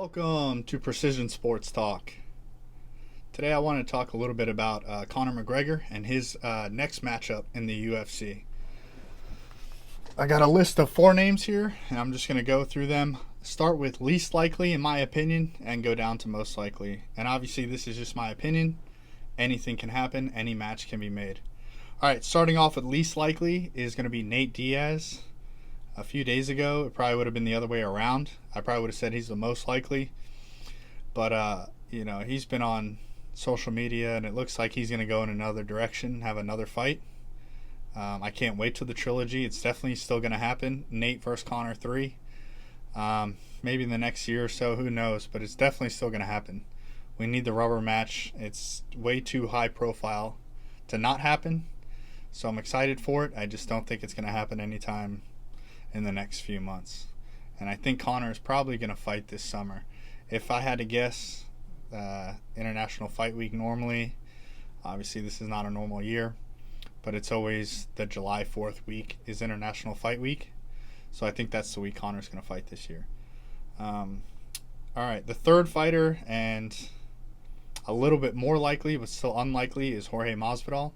Welcome to Precision Sports Talk. Today I want to talk a little bit about Conor McGregor and his next matchup in the UFC. I got a list of 4 names here, and I'm just going to go through them. Start with least likely, in my opinion, and go down to most likely. And obviously, this is just my opinion. Anything can happen. Any match can be made. All right, starting off with least likely is going to be Nate Diaz. A few days ago, it probably would have been the other way around. I probably would have said he's the most likely. But, he's been on social media, and it looks like he's going to go in another direction, have another fight. I can't wait till the trilogy. It's definitely still going to happen. Nate versus Conor 3. Maybe in the next year or so, who knows. But it's definitely still going to happen. We need the rubber match. It's way too high profile to not happen. So I'm excited for it. I just don't think it's going to happen anytime in the next few months. And I think Conor is probably going to fight this summer. If I had to guess, International Fight Week normally, obviously this is not a normal year, but it's always the July 4th week is International Fight Week. So I think that's the week Conor's going to fight this year. All right, the third fighter, and a little bit more likely but still unlikely, is Jorge Masvidal.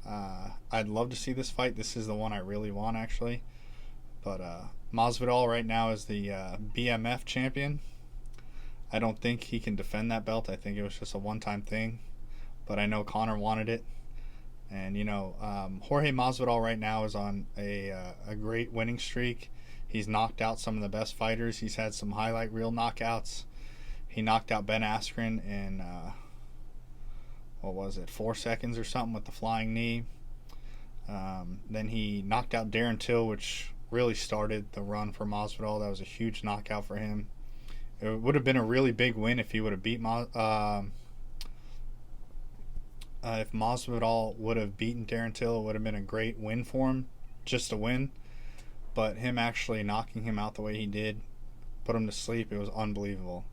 I'd love to see this fight. This is the one I really want, actually. But Masvidal right now is the BMF champion. I don't think he can defend that belt. I think it was just a one-time thing. But I know Conor wanted it. And, Jorge Masvidal right now is on a great winning streak. He's knocked out some of the best fighters. He's had some highlight reel knockouts. He knocked out Ben Askren in, 4 seconds or something with the flying knee. Then he knocked out Darren Till, which really started the run for Masvidal. That was a huge knockout for him. It would have been a really big win if he would have beat if Masvidal would have beaten Darren Till. It would have been a great win for him, just a win. But him actually knocking him out the way he did, put him to sleep, it was unbelievable.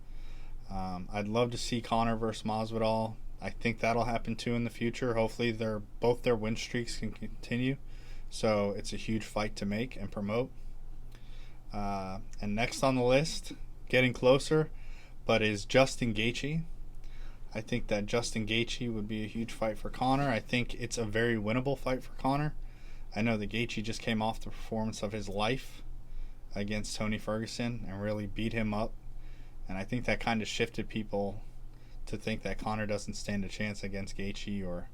I'd love to see Conor versus Masvidal. I think that'll happen too in the future. Hopefully both their win streaks can continue. So it's a huge fight to make and promote. And next on the list, getting closer, but is Justin Gaethje. I think that Justin Gaethje would be a huge fight for Conor. I think it's a very winnable fight for Conor. I know that Gaethje just came off the performance of his life against Tony Ferguson and really beat him up. And I think that kind of shifted people to think that Conor doesn't stand a chance against Gaethje, or,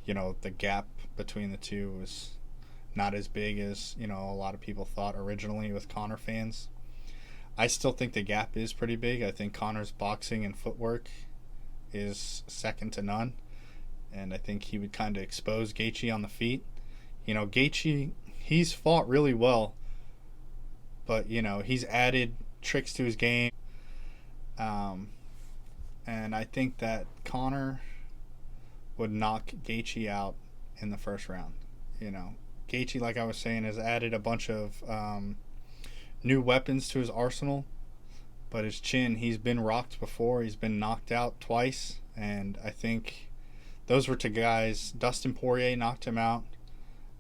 the gap between the two was not as big as, a lot of people thought originally with Conor fans. I still think the gap is pretty big. I think Conor's boxing and footwork is second to none. And I think he would kind of expose Gaethje on the feet. Gaethje, he's fought really well, but, he's added tricks to his game. And I think that Conor would knock Gaethje out in the first round. Gaethje, like I was saying, has added a bunch of new weapons to his arsenal. But his chin, he's been rocked before. He's been knocked out twice. And I think those were 2 guys. Dustin Poirier knocked him out,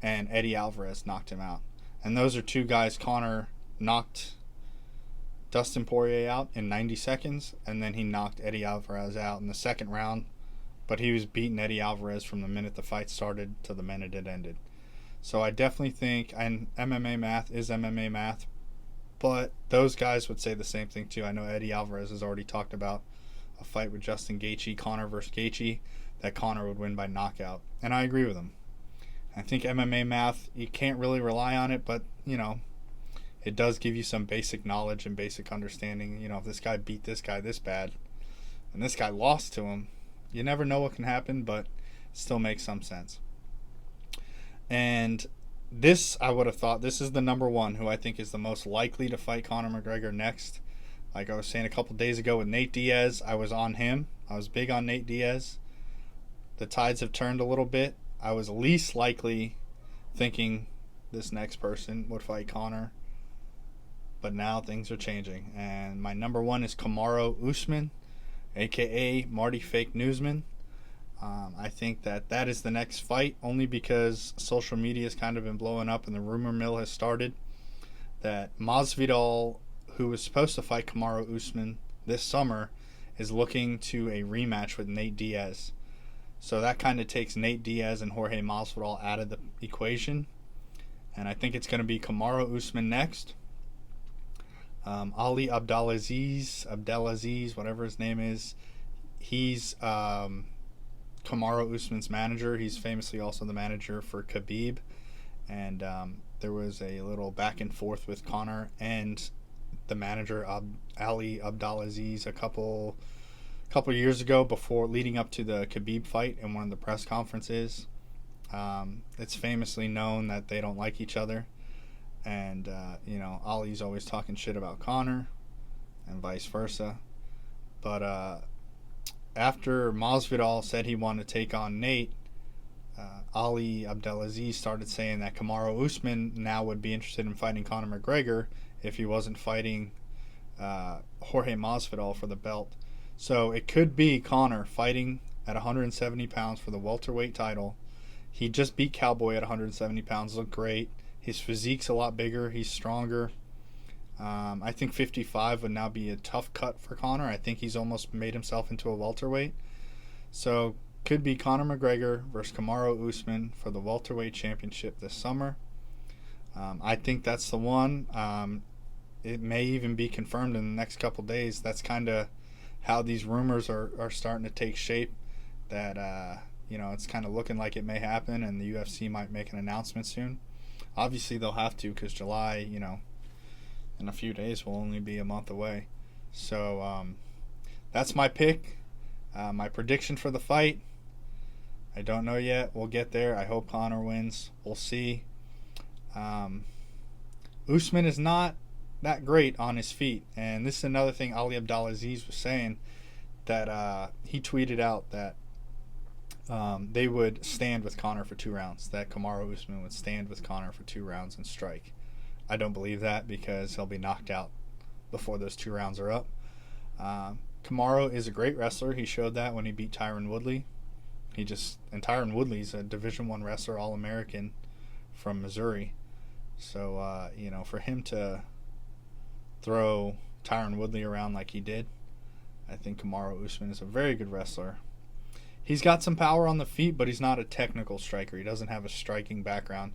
and Eddie Alvarez knocked him out. And those are 2 guys Conor knocked Dustin Poirier out in 90 seconds, and then he knocked Eddie Alvarez out in the second round. But he was beating Eddie Alvarez from the minute the fight started to the minute it ended. So I definitely think, and MMA math is MMA math, but those guys would say the same thing too. I know Eddie Alvarez has already talked about a fight with Justin Gaethje, Conor versus Gaethje, that Conor would win by knockout. And I agree with him. I think MMA math, you can't really rely on it, but, it does give you some basic knowledge and basic understanding. If this guy beat this guy this bad and this guy lost to him, you never know what can happen, but it still makes some sense. And this, I would have thought, this is the number one who I think is the most likely to fight Conor McGregor next. Like I was saying a couple days ago with Nate Diaz, I was on him. I was big on Nate Diaz. The tides have turned a little bit. I was least likely thinking this next person would fight Conor. But now things are changing. And my number one is Kamaru Usman, a.k.a. Marty Fake Newsman. I think that is the next fight, only because social media has kind of been blowing up and the rumor mill has started that Masvidal, who was supposed to fight Kamaru Usman this summer is looking to a rematch with Nate Diaz. So that kind of takes Nate Diaz and Jorge Masvidal out of the equation. And I think it's going to be Kamaru Usman next. Ali Abdelaziz, whatever his name is, he's Kamaru Usman's manager. He's famously also the manager for Khabib. And there was a little back and forth with Conor and the manager Ali Abdelaziz a couple years ago, before leading up to the Khabib fight, in one of the press conferences. It's famously known that they don't like each other, and Ali's always talking shit about Conor, and vice versa. But after Masvidal said he wanted to take on Nate, Ali Abdelaziz started saying that Kamaru Usman now would be interested in fighting Conor McGregor if he wasn't fighting Jorge Masvidal for the belt. So it could be Conor fighting at 170 pounds for the welterweight title. He just beat Cowboy at 170 pounds, looked great. His physique's a lot bigger. He's stronger. I think 55 would now be a tough cut for Conor. I think he's almost made himself into a welterweight. So could be Conor McGregor versus Kamaru Usman for the welterweight championship this summer. I think that's the one. It may even be confirmed in the next couple days. That's kind of how these rumors are starting to take shape. That it's kind of looking like it may happen, and the UFC might make an announcement soon. Obviously, they'll have to, because July, in a few days, will only be a month away. So that's my pick. My prediction for the fight, I don't know yet. We'll get there. I hope Conor wins. We'll see. Usman is not that great on his feet, and this is another thing Ali Abdelaziz was saying, that he tweeted out that they would stand with Conor for 2 rounds, that Kamaru Usman would stand with Conor for 2 rounds and strike. I don't believe that, because he'll be knocked out before those 2 rounds are up. Kamaru is a great wrestler. He showed that when he beat Tyron Woodley. And Tyron Woodley's a Division I wrestler, All-American from Missouri. So, for him to throw Tyron Woodley around like he did, I think Kamaru Usman is a very good wrestler. He's got some power on the feet, but he's not a technical striker. He doesn't have a striking background.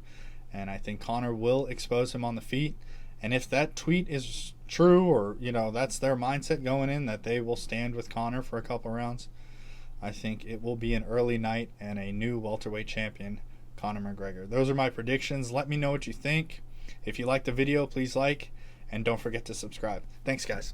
And I think Conor will expose him on the feet. And if that tweet is true, or, that's their mindset going in, that they will stand with Conor for a couple rounds, I think it will be an early night and a new welterweight champion, Conor McGregor. Those are my predictions. Let me know what you think. If you like the video, please like, and don't forget to subscribe. Thanks, guys.